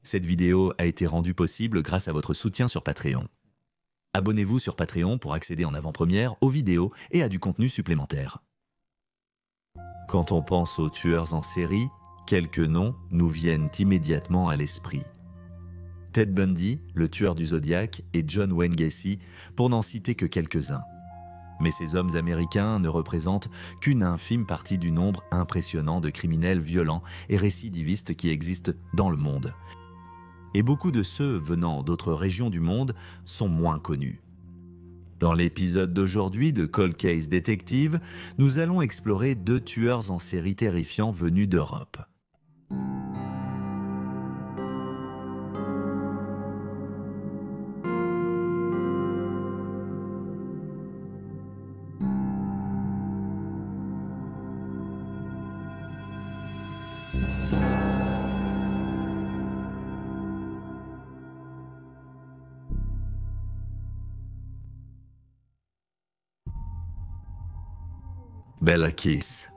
Cette vidéo a été rendue possible grâce à votre soutien sur Patreon. Abonnez-vous sur Patreon pour accéder en avant-première aux vidéos et à du contenu supplémentaire. Quand on pense aux tueurs en série, quelques noms nous viennent immédiatement à l'esprit. Ted Bundy, le tueur du Zodiac, et John Wayne Gacy, pour n'en citer que quelques-uns. Mais ces hommes américains ne représentent qu'une infime partie du nombre impressionnant de criminels violents et récidivistes qui existent dans le monde. Et beaucoup de ceux venant d'autres régions du monde sont moins connus. Dans l'épisode d'aujourd'hui de Cold Case Detective, nous allons explorer 2 tueurs en série terrifiants venus d'Europe. Bela Kiss.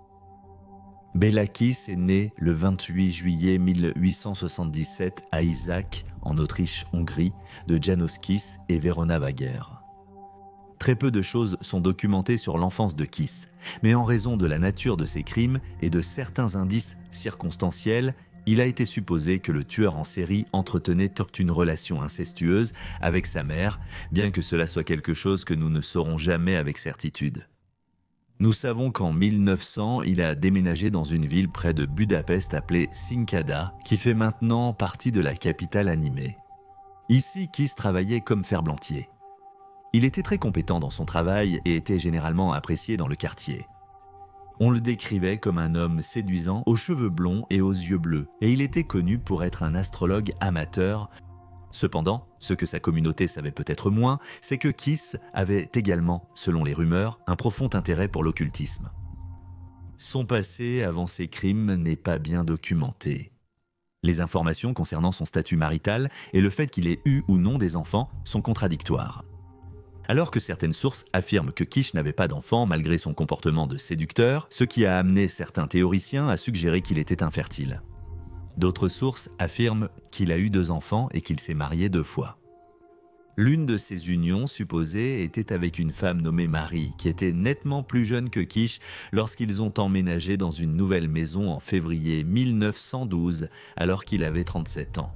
Bela Kiss est né le 28 juillet 1877 à Isaac, en Autriche-Hongrie, de János Kiss et Verona Wager. Très peu de choses sont documentées sur l'enfance de Kiss, mais en raison de la nature de ses crimes et de certains indices circonstanciels, il a été supposé que le tueur en série entretenait une relation incestueuse avec sa mère, bien que cela soit quelque chose que nous ne saurons jamais avec certitude. Nous savons qu'en 1900, il a déménagé dans une ville près de Budapest appelée Székely, qui fait maintenant partie de la capitale animée. Ici, Kiss travaillait comme ferblantier. Il était très compétent dans son travail et était généralement apprécié dans le quartier. On le décrivait comme un homme séduisant aux cheveux blonds et aux yeux bleus, et il était connu pour être un astrologue amateur. Cependant, ce que sa communauté savait peut-être moins, c'est que Kiss avait également, selon les rumeurs, un profond intérêt pour l'occultisme. Son passé avant ses crimes n'est pas bien documenté. Les informations concernant son statut marital et le fait qu'il ait eu ou non des enfants sont contradictoires. Alors que certaines sources affirment que Kiss n'avait pas d'enfants malgré son comportement de séducteur, ce qui a amené certains théoriciens à suggérer qu'il était infertile. D'autres sources affirment qu'il a eu 2 enfants et qu'il s'est marié 2 fois. L'une de ces unions supposées était avec une femme nommée Marie, qui était nettement plus jeune que Kiss lorsqu'ils ont emménagé dans une nouvelle maison en février 1912, alors qu'il avait 37 ans.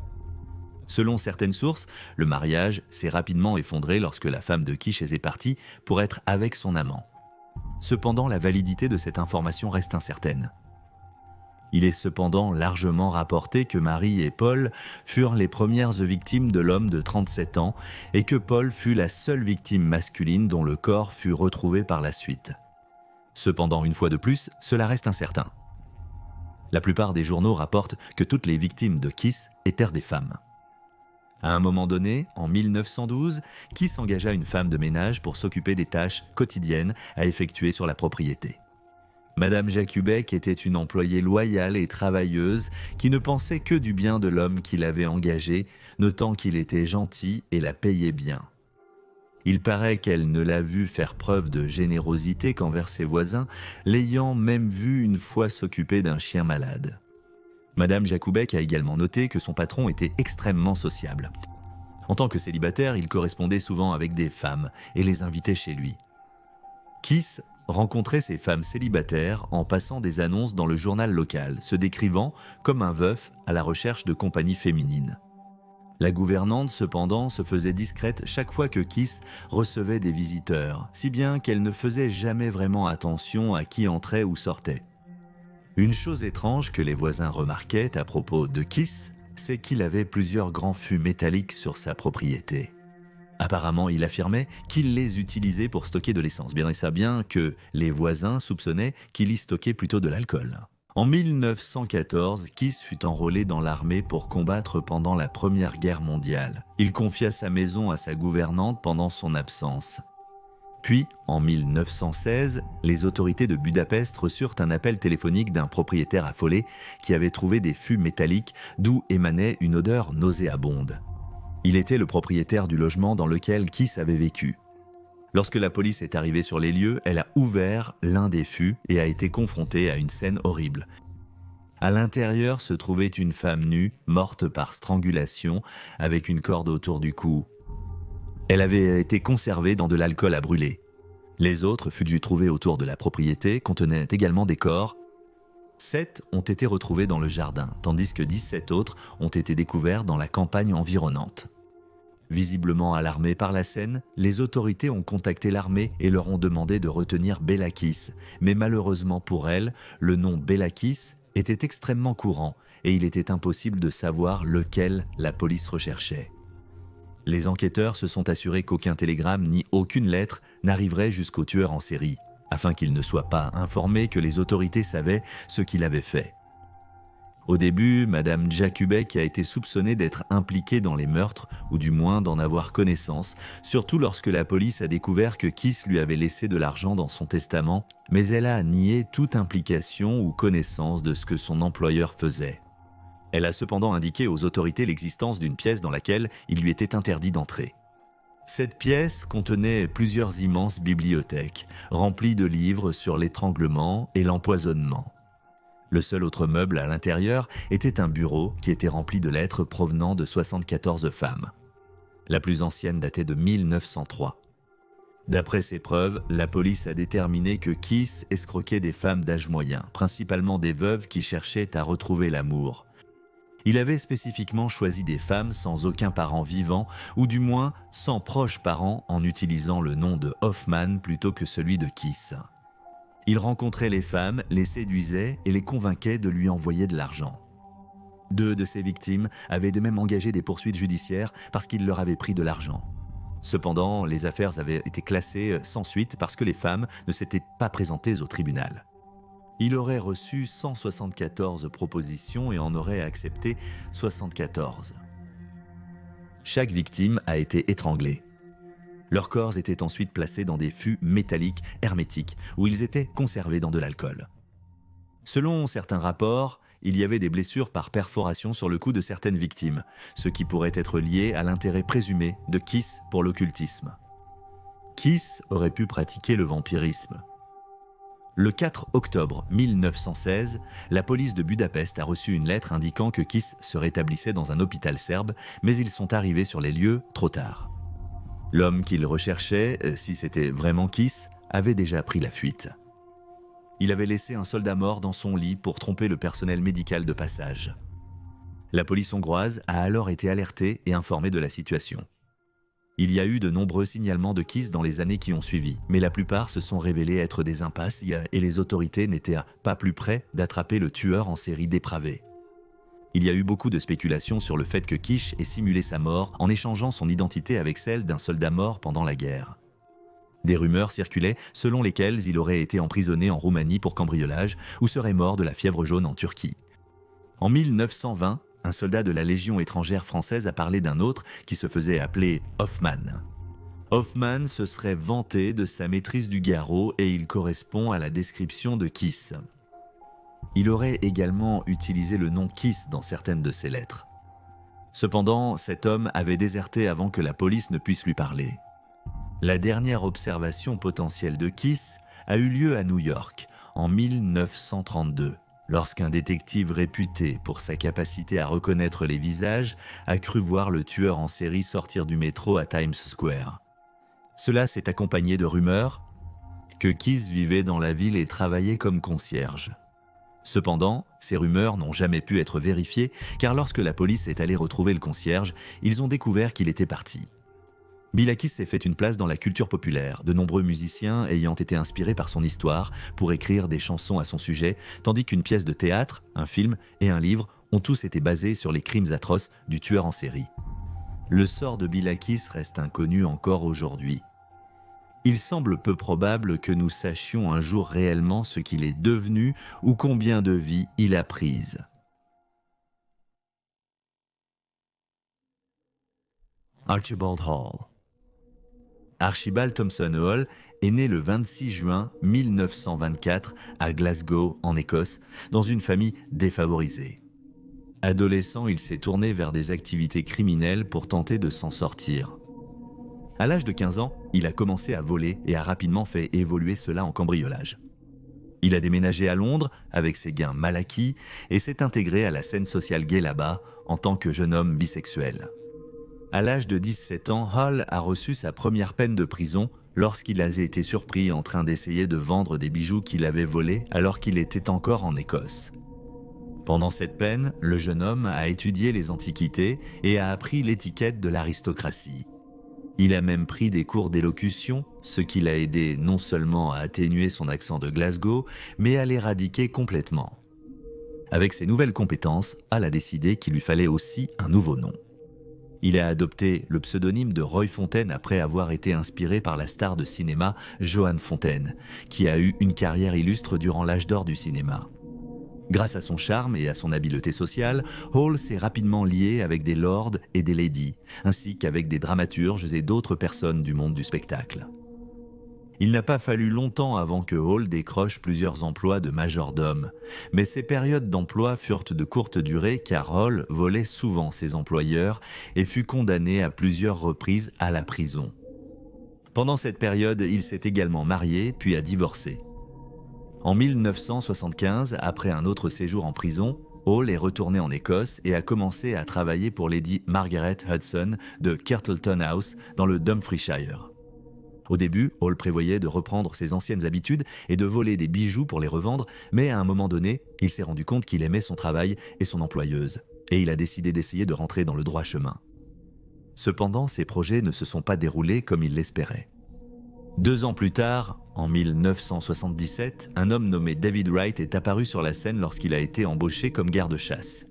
Selon certaines sources, le mariage s'est rapidement effondré lorsque la femme de Kiss est partie pour être avec son amant. Cependant, la validité de cette information reste incertaine. Il est cependant largement rapporté que Marie et Paul furent les premières victimes de l'homme de 37 ans et que Paul fut la seule victime masculine dont le corps fut retrouvé par la suite. Cependant, une fois de plus, cela reste incertain. La plupart des journaux rapportent que toutes les victimes de Kiss étaient des femmes. À un moment donné, en 1912, Kiss engagea une femme de ménage pour s'occuper des tâches quotidiennes à effectuer sur la propriété. Madame Jakubek était une employée loyale et travailleuse qui ne pensait que du bien de l'homme qui l'avait engagé, notant qu'il était gentil et la payait bien. Il paraît qu'elle ne l'a vu faire preuve de générosité qu'envers ses voisins, l'ayant même vu une fois s'occuper d'un chien malade. Madame Jakubek a également noté que son patron était extrêmement sociable. En tant que célibataire, il correspondait souvent avec des femmes et les invitait chez lui. Kiss rencontrait ces femmes célibataires en passant des annonces dans le journal local, se décrivant comme un veuf à la recherche de compagnie féminine. La gouvernante, cependant, se faisait discrète chaque fois que Kiss recevait des visiteurs, si bien qu'elle ne faisait jamais vraiment attention à qui entrait ou sortait. Une chose étrange que les voisins remarquaient à propos de Kiss, c'est qu'il avait plusieurs grands fûts métalliques sur sa propriété. Apparemment, il affirmait qu'il les utilisait pour stocker de l'essence, bien que les voisins soupçonnaient qu'il y stockait plutôt de l'alcool. En 1914, Kiss fut enrôlé dans l'armée pour combattre pendant la Première Guerre mondiale. Il confia sa maison à sa gouvernante pendant son absence. Puis, en 1916, les autorités de Budapest reçurent un appel téléphonique d'un propriétaire affolé qui avait trouvé des fûts métalliques d'où émanait une odeur nauséabonde. Il était le propriétaire du logement dans lequel Kiss avait vécu. Lorsque la police est arrivée sur les lieux, elle a ouvert l'un des fûts et a été confrontée à une scène horrible. À l'intérieur se trouvait une femme nue, morte par strangulation, avec une corde autour du cou. Elle avait été conservée dans de l'alcool à brûler. Les autres fûts trouvés autour de la propriété contenaient également des corps. 7 ont été retrouvés dans le jardin, tandis que 17 autres ont été découverts dans la campagne environnante. Visiblement alarmés par la scène, les autorités ont contacté l'armée et leur ont demandé de retenir Bélakis, mais malheureusement pour elle, le nom Bélakis était extrêmement courant et il était impossible de savoir lequel la police recherchait. Les enquêteurs se sont assurés qu'aucun télégramme ni aucune lettre n'arriverait jusqu'au tueur en série, afin qu'il ne soit pas informé que les autorités savaient ce qu'il avait fait. Au début, Madame Jakubek a été soupçonnée d'être impliquée dans les meurtres, ou du moins d'en avoir connaissance, surtout lorsque la police a découvert que Kiss lui avait laissé de l'argent dans son testament, mais elle a nié toute implication ou connaissance de ce que son employeur faisait. Elle a cependant indiqué aux autorités l'existence d'une pièce dans laquelle il lui était interdit d'entrer. Cette pièce contenait plusieurs immenses bibliothèques, remplies de livres sur l'étranglement et l'empoisonnement. Le seul autre meuble à l'intérieur était un bureau qui était rempli de lettres provenant de 74 femmes. La plus ancienne datait de 1903. D'après ces preuves, la police a déterminé que Kiss escroquait des femmes d'âge moyen, principalement des veuves qui cherchaient à retrouver l'amour. Il avait spécifiquement choisi des femmes sans aucun parent vivant, ou du moins sans proches parents en utilisant le nom de Hoffman plutôt que celui de Kiss. Il rencontrait les femmes, les séduisait et les convainquait de lui envoyer de l'argent. 2 de ses victimes avaient de même engagé des poursuites judiciaires parce qu'il leur avait pris de l'argent. Cependant, les affaires avaient été classées sans suite parce que les femmes ne s'étaient pas présentées au tribunal. Il aurait reçu 174 propositions et en aurait accepté 74. Chaque victime a été étranglée. Leurs corps étaient ensuite placés dans des fûts métalliques hermétiques où ils étaient conservés dans de l'alcool. Selon certains rapports, il y avait des blessures par perforation sur le cou de certaines victimes, ce qui pourrait être lié à l'intérêt présumé de Kiss pour l'occultisme. Kiss aurait pu pratiquer le vampirisme. Le 4 octobre 1916, la police de Budapest a reçu une lettre indiquant que Kiss se rétablissait dans un hôpital serbe, mais ils sont arrivés sur les lieux trop tard. L'homme qu'ils recherchaient, si c'était vraiment Kiss, avait déjà pris la fuite. Il avait laissé un soldat mort dans son lit pour tromper le personnel médical de passage. La police hongroise a alors été alertée et informée de la situation. Il y a eu de nombreux signalements de Kiss dans les années qui ont suivi, mais la plupart se sont révélés être des impasses et les autorités n'étaient pas plus près d'attraper le tueur en série dépravé. Il y a eu beaucoup de spéculations sur le fait que Kiss ait simulé sa mort en échangeant son identité avec celle d'un soldat mort pendant la guerre. Des rumeurs circulaient selon lesquelles il aurait été emprisonné en Roumanie pour cambriolage ou serait mort de la fièvre jaune en Turquie. En 1920, un soldat de la Légion étrangère française a parlé d'un autre qui se faisait appeler Hoffman. Hoffman se serait vanté de sa maîtrise du garrot et il correspond à la description de Kiss. Il aurait également utilisé le nom Kiss dans certaines de ses lettres. Cependant, cet homme avait déserté avant que la police ne puisse lui parler. La dernière observation potentielle de Kiss a eu lieu à New York en 1932, lorsqu'un détective réputé pour sa capacité à reconnaître les visages a cru voir le tueur en série sortir du métro à Times Square. Cela s'est accompagné de rumeurs que Kiss vivait dans la ville et travaillait comme concierge. Cependant, ces rumeurs n'ont jamais pu être vérifiées car lorsque la police est allée retrouver le concierge, ils ont découvert qu'il était parti. Bélakis s'est fait une place dans la culture populaire, de nombreux musiciens ayant été inspirés par son histoire pour écrire des chansons à son sujet, tandis qu'une pièce de théâtre, un film et un livre ont tous été basés sur les crimes atroces du tueur en série. Le sort de Bélakis reste inconnu encore aujourd'hui. Il semble peu probable que nous sachions un jour réellement ce qu'il est devenu ou combien de vies il a prises. Archibald Hall. Archibald Thompson Hall est né le 26 juin 1924 à Glasgow, en Écosse, dans une famille défavorisée. Adolescent, il s'est tourné vers des activités criminelles pour tenter de s'en sortir. À l'âge de 15 ans, il a commencé à voler et a rapidement fait évoluer cela en cambriolage. Il a déménagé à Londres avec ses gains mal acquis et s'est intégré à la scène sociale gay là-bas en tant que jeune homme bisexuel. À l'âge de 17 ans, Hall a reçu sa première peine de prison lorsqu'il a été surpris en train d'essayer de vendre des bijoux qu'il avait volés alors qu'il était encore en Écosse. Pendant cette peine, le jeune homme a étudié les antiquités et a appris l'étiquette de l'aristocratie. Il a même pris des cours d'élocution, ce qui l'a aidé non seulement à atténuer son accent de Glasgow, mais à l'éradiquer complètement. Avec ses nouvelles compétences, Hall a décidé qu'il lui fallait aussi un nouveau nom. Il a adopté le pseudonyme de Roy Fontaine après avoir été inspiré par la star de cinéma Joan Fontaine, qui a eu une carrière illustre durant l'âge d'or du cinéma. Grâce à son charme et à son habileté sociale, Hall s'est rapidement lié avec des lords et des ladies, ainsi qu'avec des dramaturges et d'autres personnes du monde du spectacle. Il n'a pas fallu longtemps avant que Hall décroche plusieurs emplois de majordome, mais ces périodes d'emploi furent de courte durée car Hall volait souvent ses employeurs et fut condamné à plusieurs reprises à la prison. Pendant cette période, il s'est également marié puis a divorcé. En 1975, après un autre séjour en prison, Hall est retourné en Écosse et a commencé à travailler pour Lady Margaret Hudson de Kirtleton House dans le Dumfriesshire. Au début, Hall prévoyait de reprendre ses anciennes habitudes et de voler des bijoux pour les revendre, mais à un moment donné, il s'est rendu compte qu'il aimait son travail et son employeuse, et il a décidé d'essayer de rentrer dans le droit chemin. Cependant, ses projets ne se sont pas déroulés comme il l'espérait. 2 ans plus tard, en 1977, un homme nommé David Wright est apparu sur la scène lorsqu'il a été embauché comme garde-chasse.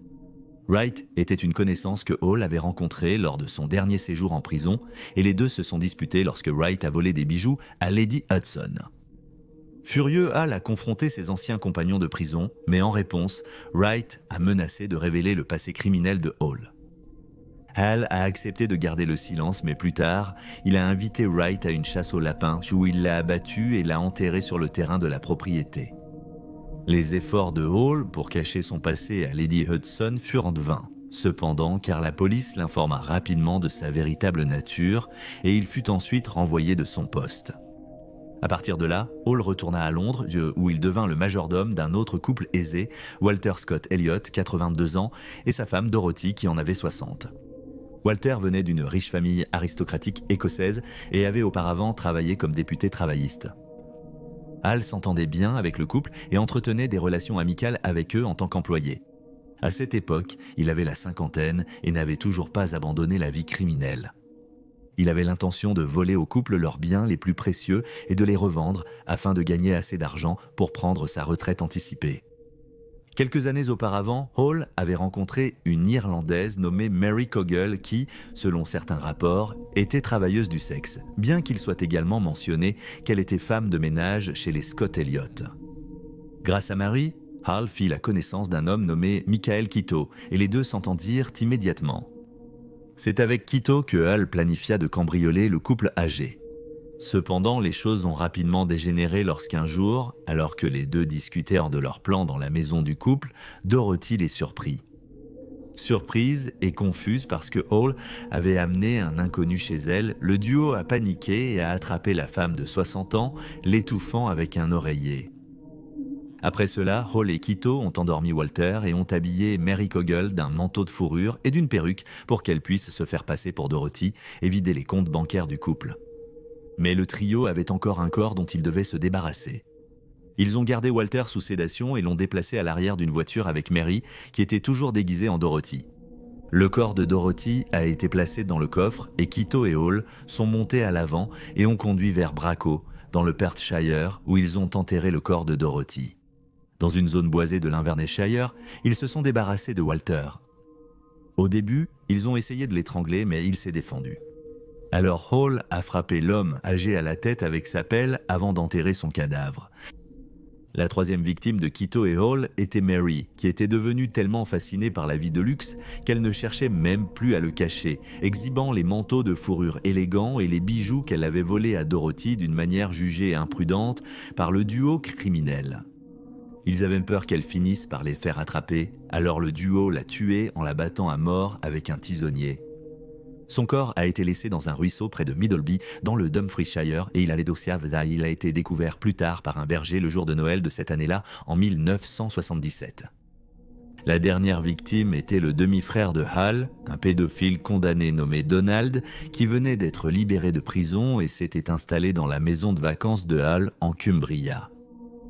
Wright était une connaissance que Hall avait rencontrée lors de son dernier séjour en prison et les deux se sont disputés lorsque Wright a volé des bijoux à Lady Hudson. Furieux, Hall a confronté ses anciens compagnons de prison, mais en réponse, Wright a menacé de révéler le passé criminel de Hall. Hall a accepté de garder le silence, mais plus tard, il a invité Wright à une chasse au lapin où il l'a abattu et l'a enterré sur le terrain de la propriété. Les efforts de Hall pour cacher son passé à Lady Hudson furent en vain, cependant, car la police l'informa rapidement de sa véritable nature et il fut ensuite renvoyé de son poste. À partir de là, Hall retourna à Londres où il devint le majordome d'un autre couple aisé, Walter Scott Elliott, 82 ans, et sa femme Dorothy qui en avait 60. Walter venait d'une riche famille aristocratique écossaise et avait auparavant travaillé comme député travailliste. Hall s'entendait bien avec le couple et entretenait des relations amicales avec eux en tant qu'employé. À cette époque, il avait la cinquantaine et n'avait toujours pas abandonné la vie criminelle. Il avait l'intention de voler au couple leurs biens les plus précieux et de les revendre afin de gagner assez d'argent pour prendre sa retraite anticipée. Quelques années auparavant, Hall avait rencontré une Irlandaise nommée Mary Cogle qui, selon certains rapports, était travailleuse du sexe, bien qu'il soit également mentionné qu'elle était femme de ménage chez les Scott Elliott. Grâce à Mary, Hall fit la connaissance d'un homme nommé Michael Quito et les deux s'entendirent immédiatement. C'est avec Quito que Hall planifia de cambrioler le couple âgé. Cependant, les choses ont rapidement dégénéré lorsqu'un jour, alors que les deux discutèrent de leur plan dans la maison du couple, Dorothy les surprit. Surprise et confuse parce que Hall avait amené un inconnu chez elle, le duo a paniqué et a attrapé la femme de 60 ans, l'étouffant avec un oreiller. Après cela, Hall et Quito ont endormi Walter et ont habillé Mary Cogle d'un manteau de fourrure et d'une perruque pour qu'elle puisse se faire passer pour Dorothy et vider les comptes bancaires du couple. Mais le trio avait encore un corps dont ils devaient se débarrasser. Ils ont gardé Walter sous sédation et l'ont déplacé à l'arrière d'une voiture avec Mary, qui était toujours déguisée en Dorothy. Le corps de Dorothy a été placé dans le coffre et Quito et Hall sont montés à l'avant et ont conduit vers Braco, dans le Perthshire, où ils ont enterré le corps de Dorothy. Dans une zone boisée de l'Inverness-shire, ils se sont débarrassés de Walter. Au début, ils ont essayé de l'étrangler, mais il s'est défendu. Alors Hall a frappé l'homme âgé à la tête avec sa pelle avant d'enterrer son cadavre. La troisième victime de Quito et Hall était Mary, qui était devenue tellement fascinée par la vie de luxe qu'elle ne cherchait même plus à le cacher, exhibant les manteaux de fourrure élégants et les bijoux qu'elle avait volés à Dorothy d'une manière jugée imprudente par le duo criminel. Ils avaient peur qu'elle finisse par les faire attraper, alors le duo l'a tuée en la battant à mort avec un tisonnier. Son corps a été laissé dans un ruisseau près de Middleby, dans le Dumfriesshire, et il a été découvert plus tard par un berger le jour de Noël de cette année-là, en 1977. La dernière victime était le demi-frère de Hal, un pédophile condamné nommé Donald, qui venait d'être libéré de prison et s'était installé dans la maison de vacances de Hal en Cumbria.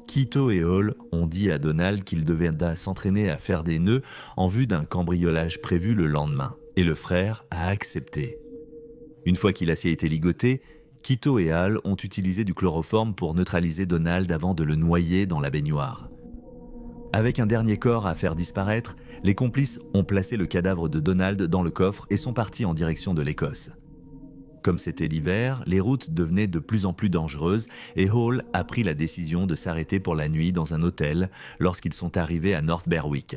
Quito et Hall ont dit à Donald qu'il devait s'entraîner à faire des nœuds en vue d'un cambriolage prévu le lendemain, et le frère a accepté. Une fois qu'il a été ligoté, Quito et Hal ont utilisé du chloroforme pour neutraliser Donald avant de le noyer dans la baignoire. Avec un dernier corps à faire disparaître, les complices ont placé le cadavre de Donald dans le coffre et sont partis en direction de l'Écosse. Comme c'était l'hiver, les routes devenaient de plus en plus dangereuses et Hall a pris la décision de s'arrêter pour la nuit dans un hôtel lorsqu'ils sont arrivés à North Berwick.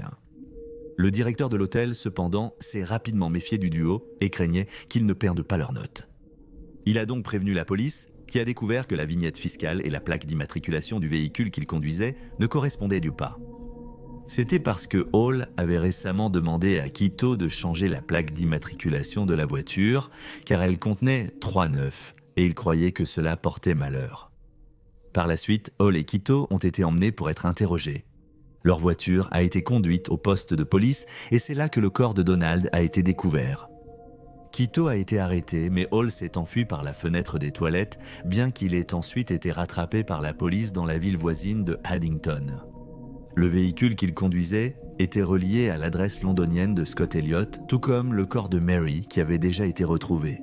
Le directeur de l'hôtel, cependant, s'est rapidement méfié du duo et craignait qu'ils ne perdent pas leurs notes. Il a donc prévenu la police, qui a découvert que la vignette fiscale et la plaque d'immatriculation du véhicule qu'il conduisait ne correspondaient pas. C'était parce que Hall avait récemment demandé à Quito de changer la plaque d'immatriculation de la voiture, car elle contenait 3-9, et il croyait que cela portait malheur. Par la suite, Hall et Quito ont été emmenés pour être interrogés. Leur voiture a été conduite au poste de police, et c'est là que le corps de Donald a été découvert. Quito a été arrêté, mais Hall s'est enfui par la fenêtre des toilettes, bien qu'il ait ensuite été rattrapé par la police dans la ville voisine de Haddington. Le véhicule qu'il conduisait était relié à l'adresse londonienne de Scott Elliott, tout comme le corps de Mary qui avait déjà été retrouvé.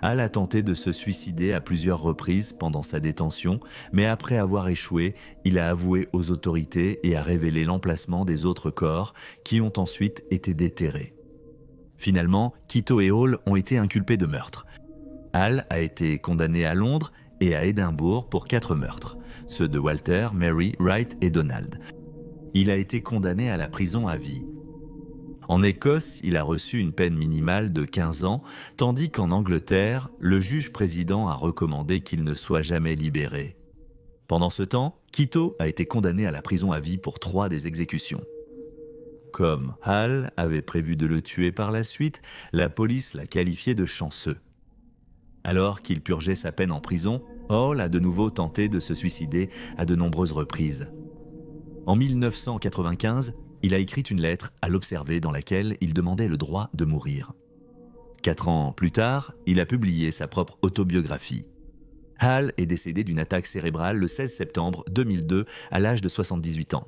Hal a tenté de se suicider à plusieurs reprises pendant sa détention, mais après avoir échoué, il a avoué aux autorités et a révélé l'emplacement des autres corps qui ont ensuite été déterrés. Finalement, Quito et Hall ont été inculpés de meurtre. Hal a été condamné à Londres et à Édimbourg pour 4 meurtres, ceux de Walter, Mary, Wright et Donald. Il a été condamné à la prison à vie. En Écosse, il a reçu une peine minimale de 15 ans, tandis qu'en Angleterre, le juge président a recommandé qu'il ne soit jamais libéré. Pendant ce temps, Quito a été condamné à la prison à vie pour 3 des exécutions. Comme Hal avait prévu de le tuer par la suite, la police l'a qualifié de chanceux. Alors qu'il purgeait sa peine en prison, Hall a de nouveau tenté de se suicider à de nombreuses reprises. En 1995, il a écrit une lettre à l'Observer dans laquelle il demandait le droit de mourir. 4 ans plus tard, il a publié sa propre autobiographie. Hal est décédé d'une attaque cérébrale le 16 septembre 2002 à l'âge de 78 ans.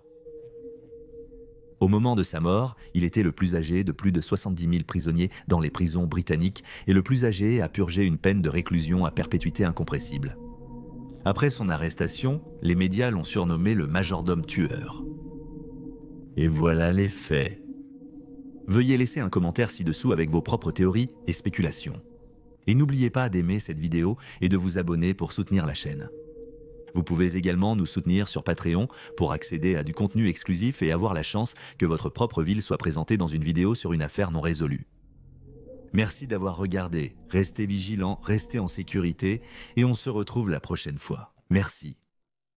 Au moment de sa mort, il était le plus âgé de plus de 70 000 prisonniers dans les prisons britanniques et le plus âgé à purger une peine de réclusion à perpétuité incompressible. Après son arrestation, les médias l'ont surnommé le majordome tueur. Et voilà les faits. Veuillez laisser un commentaire ci-dessous avec vos propres théories et spéculations. Et n'oubliez pas d'aimer cette vidéo et de vous abonner pour soutenir la chaîne. Vous pouvez également nous soutenir sur Patreon pour accéder à du contenu exclusif et avoir la chance que votre propre ville soit présentée dans une vidéo sur une affaire non résolue. Merci d'avoir regardé, restez vigilants, restez en sécurité et on se retrouve la prochaine fois. Merci.